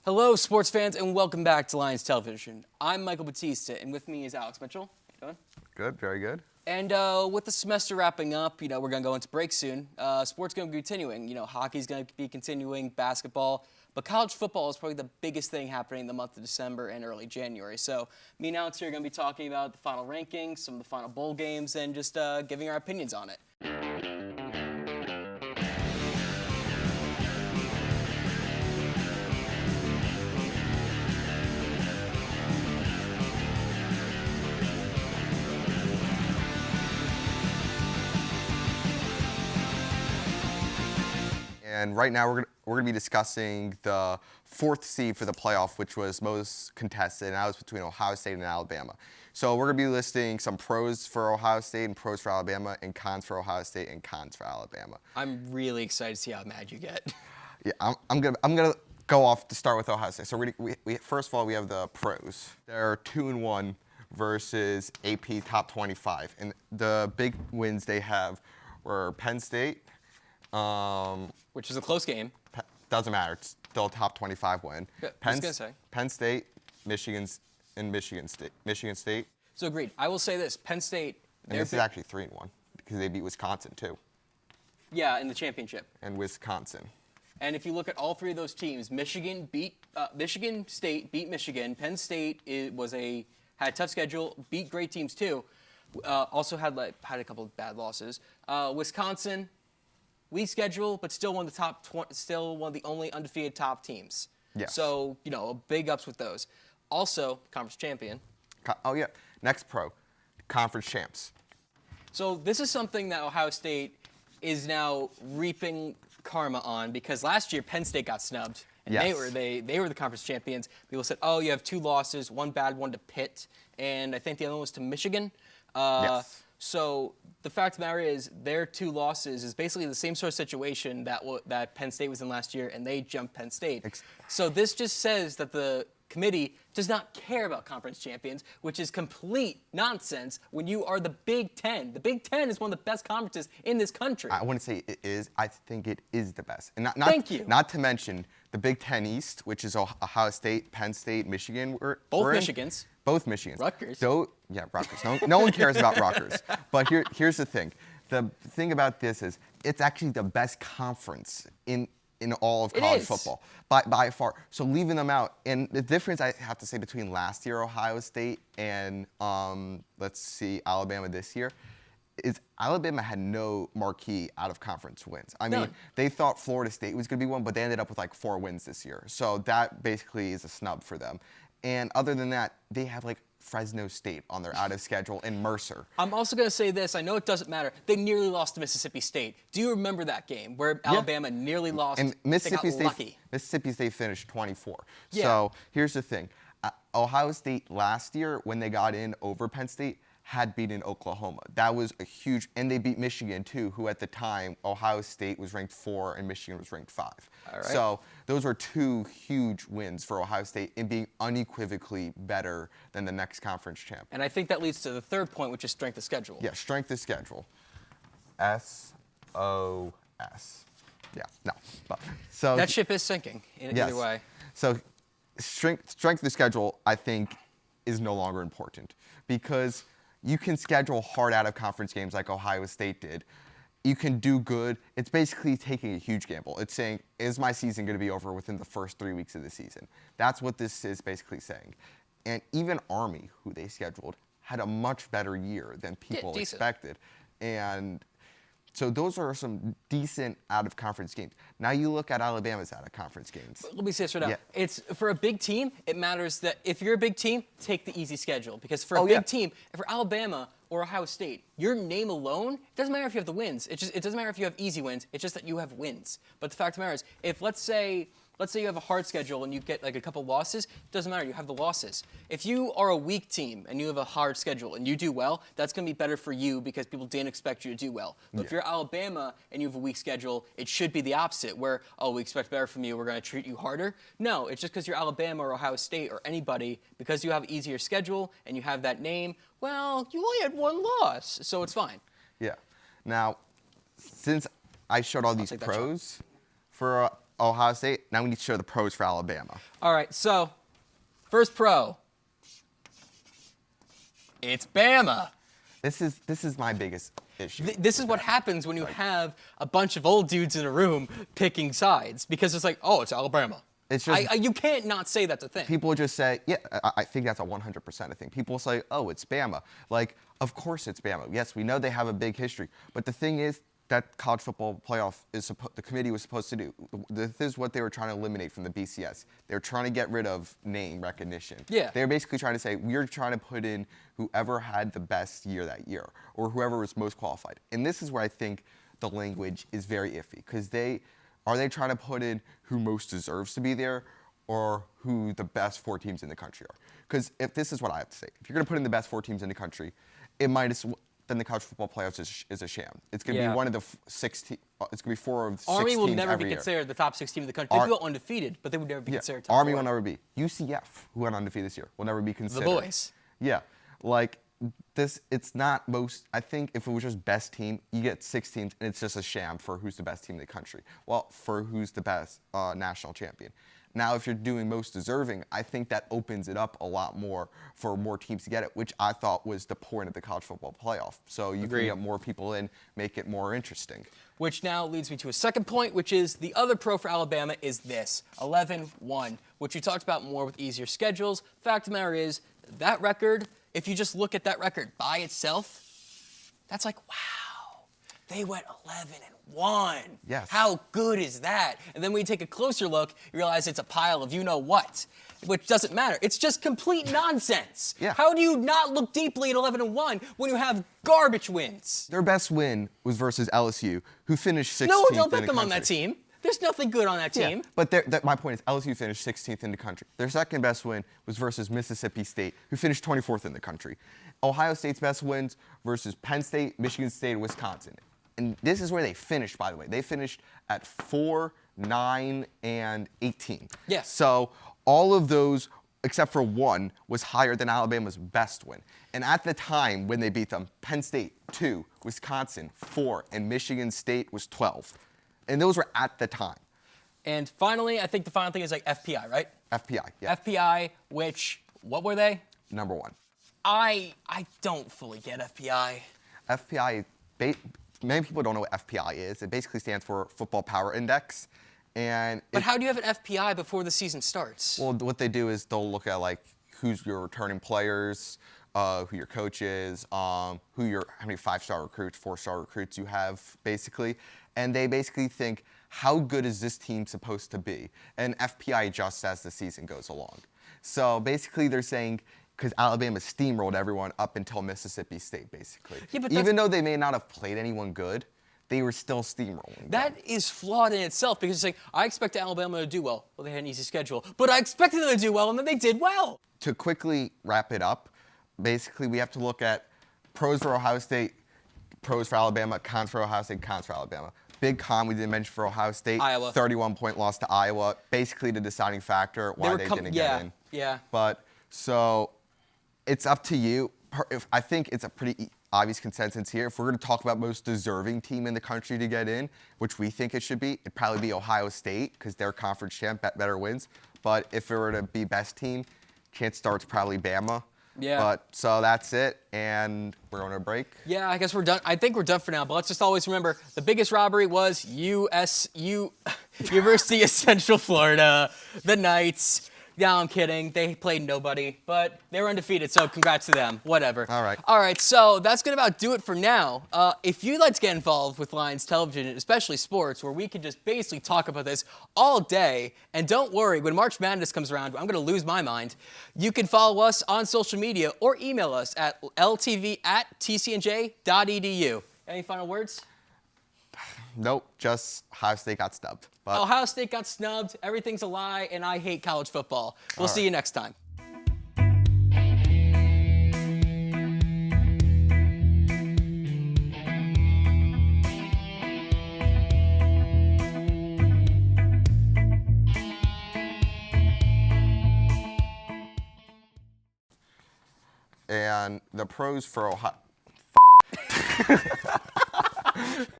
Hello, sports fans, and welcome back to Lions Television. I'm Michael Battista, and with me is Alex Mitchell. How you doing? Good, very good. And with the semester wrapping up, we're going to go into break soon. Sports going to be continuing. Hockey's going to be continuing, basketball, but college football is probably the biggest thing happening in the month of December and early January. So me and Alex here are going to be talking about the final rankings, some of the final bowl games, and just giving our opinions on it. And right now we're gonna be discussing the fourth seed for the playoff, which was most contested, and that was between Ohio State and Alabama. So we're gonna be listing some pros for Ohio State and pros for Alabama, and cons for Ohio State and cons for Alabama. I'm really excited to see how mad you get. Yeah, I'm gonna go off to start with Ohio State. So we first of all we have the pros. They're 2-1 versus AP top 25, and the big wins they have were Penn State. Which is a close game. Doesn't matter. It's still a top 25 win. Yeah, I was gonna say. Penn State, Michigan State. So agreed. I will say this: Penn State. And this is actually 3-1 because they beat Wisconsin too. Yeah, in the championship. And Wisconsin. And if you look at all three of those teams, Michigan State beat Michigan. Penn State had a tough schedule, beat great teams too. Also had a couple of bad losses. Wisconsin. Weak schedule, but still one of the only undefeated top teams. Yes. So, big ups with those. Also, conference champion. Oh yeah. Next pro, conference champs. So this is something that Ohio State is now reaping karma on because last year Penn State got snubbed and Yes. they were the conference champions. People said, "Oh, you have two losses, one bad one to Pitt, and I think the other one was to Michigan." Yes. So the fact of the matter is, their two losses is basically the same sort of situation that Penn State was in last year, and they jumped Penn State. So this just says that the committee does not care about conference champions, which is complete nonsense when you are the Big Ten. The Big Ten is one of the best conferences in this country. I wouldn't say it is. I think it is the best. And Thank you. Not to mention the Big Ten East, which is Ohio State, Penn State, Michigan. Both Michigans. Both Michigans. Rutgers. Yeah, Rutgers. No one cares about Rutgers. But here's the thing. The thing about this is it's actually the best conference in all of college football by far. So leaving them out, and the difference I have to say between last year Ohio State and Alabama this year is Alabama had no marquee out of conference wins. I mean, they thought Florida State was going to be one, but they ended up with like 4 wins this year. So that basically is a snub for them. And other than that, they have like Fresno State on their out of schedule and Mercer. I'm also going to say this. I know it doesn't matter. They nearly lost to Mississippi State. Do you remember that game where Alabama nearly lost? And Mississippi State finished 24. Yeah. So here's the thing. Ohio State last year, when they got in over Penn State, had beaten Oklahoma. That was a huge, and they beat Michigan too, who at the time, Ohio State was ranked 4 and Michigan was ranked 5. All right. So those are 2 huge wins for Ohio State in being unequivocally better than the next conference champ. And I think that leads to the third point, which is strength of schedule. Yeah, strength of schedule. SOS. Yeah, no. So that ship is sinking either way. So strength of schedule, I think, is no longer important because you can schedule hard out of conference games like Ohio State did. You can do good. It's basically taking a huge gamble. It's saying, is my season going to be over within the first 3 weeks of the season? That's what this is basically saying. And even Army, who they scheduled, had a much better year than people expected. And so those are some decent out-of-conference games. Now you look at Alabama's out-of-conference games. Let me say this right now. It's for a big team, it matters that if you're a big team, take the easy schedule. Because for a big team, for Alabama or Ohio State, your name alone, it doesn't matter if you have the wins. It doesn't matter if you have easy wins. It's just that you have wins. But the fact of the matter is, if let's say you have a hard schedule and you get like a couple losses, it doesn't matter, you have the losses. If you are a weak team and you have a hard schedule and you do well, that's going to be better for you because people didn't expect you to do well. But if you're Alabama and you have a weak schedule, it should be the opposite where, oh, we expect better from you, we're going to treat you harder. No, it's just because you're Alabama or Ohio State or anybody, because you have an easier schedule and you have that name, well, you only had 1 loss, so it's fine. Yeah. Now, since I showed all these pros for Ohio State. Now we need to show the pros for Alabama. All right, so first pro. It's Bama. This is my biggest issue. This is what happens when you have a bunch of old dudes in a room picking sides, because it's like, oh, it's Alabama. It's just you can't not say that's a thing. People just say, yeah, I think that's a 100% a thing. People say, oh, it's Bama. Like, of course it's Bama. Yes, we know they have a big history, but the thing is that college football playoff the committee was supposed to do. This is what they were trying to eliminate from the BCS. They were trying to get rid of name recognition. Yeah. They were basically trying to say, we're trying to put in whoever had the best year that year, or whoever was most qualified. And this is where I think the language is very iffy, because are they trying to put in who most deserves to be there, or who the best 4 teams in the country are? Because if this is what I have to say, if you're going to put in the best 4 teams in the country, then the college football playoffs is a sham. It's going to be one of the 6 teams. It's going to be 4 of 6 teams Army will never be every year. considered the top 6 team in the country. They will go undefeated, but they would never be considered top Army 4. will never be. UCF, who went undefeated this year, will never be considered. The boys. Yeah, like this. It's not most. I think if it was just best team, you get 6 teams, and it's just a sham for who's the best team in the country. Well, for who's the best national champion. Now, if you're doing most deserving, I think that opens it up a lot more for more teams to get it, which I thought was the point of the college football playoff. So you can get more people in, make it more interesting. Which now leads me to a second point, which is the other pro for Alabama is this, 11-1, which we talked about more with easier schedules. Fact of the matter is, that record, if you just look at that record by itself, that's like, wow, they went 11-1. Yes. How good is that? And then when you take a closer look, you realize it's a pile of you-know-what, which doesn't matter. It's just complete nonsense. Yeah. How do you not look deeply at 11-1 when you have garbage wins? Their best win was versus LSU, who finished 16th No, don't in the bet them on country. that team. There's nothing good on that team. Yeah, but my point is LSU finished 16th in the country. Their second best win was versus Mississippi State, who finished 24th in the country. Ohio State's best wins versus Penn State, Michigan State, and Wisconsin. And this is where they finished, by the way. They finished at 4, 9, and 18. Yes. So all of those, except for one, was higher than Alabama's best win. And at the time when they beat them, Penn State 2, Wisconsin 4, and Michigan State was 12. And those were at the time. And finally, I think the final thing is like FPI, right? FPI, yeah. FPI, which, what were they? Number 1. I don't fully get FPI. FPI, many people don't know what FPI is. It basically stands for Football Power Index. But how do you have an FPI before the season starts? Well, what they do is they'll look at like who's your returning players, who your coach is, how many 5-star recruits, 4-star recruits you have, basically. And they basically think, how good is this team supposed to be? And FPI adjusts as the season goes along. So basically they're saying, because Alabama steamrolled everyone up until Mississippi State, basically. Yeah, but even though they may not have played anyone good, they were still steamrolling. That is flawed in itself, because it's like, I expect Alabama to do well. Well, they had an easy schedule. But I expected them to do well, and then they did well. To quickly wrap it up, basically we have to look at pros for Ohio State, pros for Alabama, cons for Ohio State, cons for Alabama. Big con we didn't mention for Ohio State, Iowa. 31-point loss to Iowa, basically the deciding factor why they didn't get in. Yeah. But so it's up to you. I think it's a pretty obvious consensus here. If we're going to talk about most deserving team in the country to get in, which we think it should be, it'd probably be Ohio State, because they're conference champ, better wins. But if it were to be best team, chance starts probably Bama. Yeah. But so that's it, and we're going to a break. Yeah, I guess we're done. I think we're done for now, but let's just always remember the biggest robbery was University of Central Florida, the Knights. No, I'm kidding. They played nobody, but they were undefeated, so congrats to them. Whatever. All right. All right, so that's going to about do it for now. If you'd like to get involved with Lions Television, especially sports, where we can just basically talk about this all day, and don't worry, when March Madness comes around, I'm going to lose my mind. You can follow us on social media or email us at ltv@tcnj.edu. Any final words? Nope, just Ohio State got snubbed. But Ohio State got snubbed, everything's a lie, and I hate college football. We'll see you next time. and the pros for Ohio.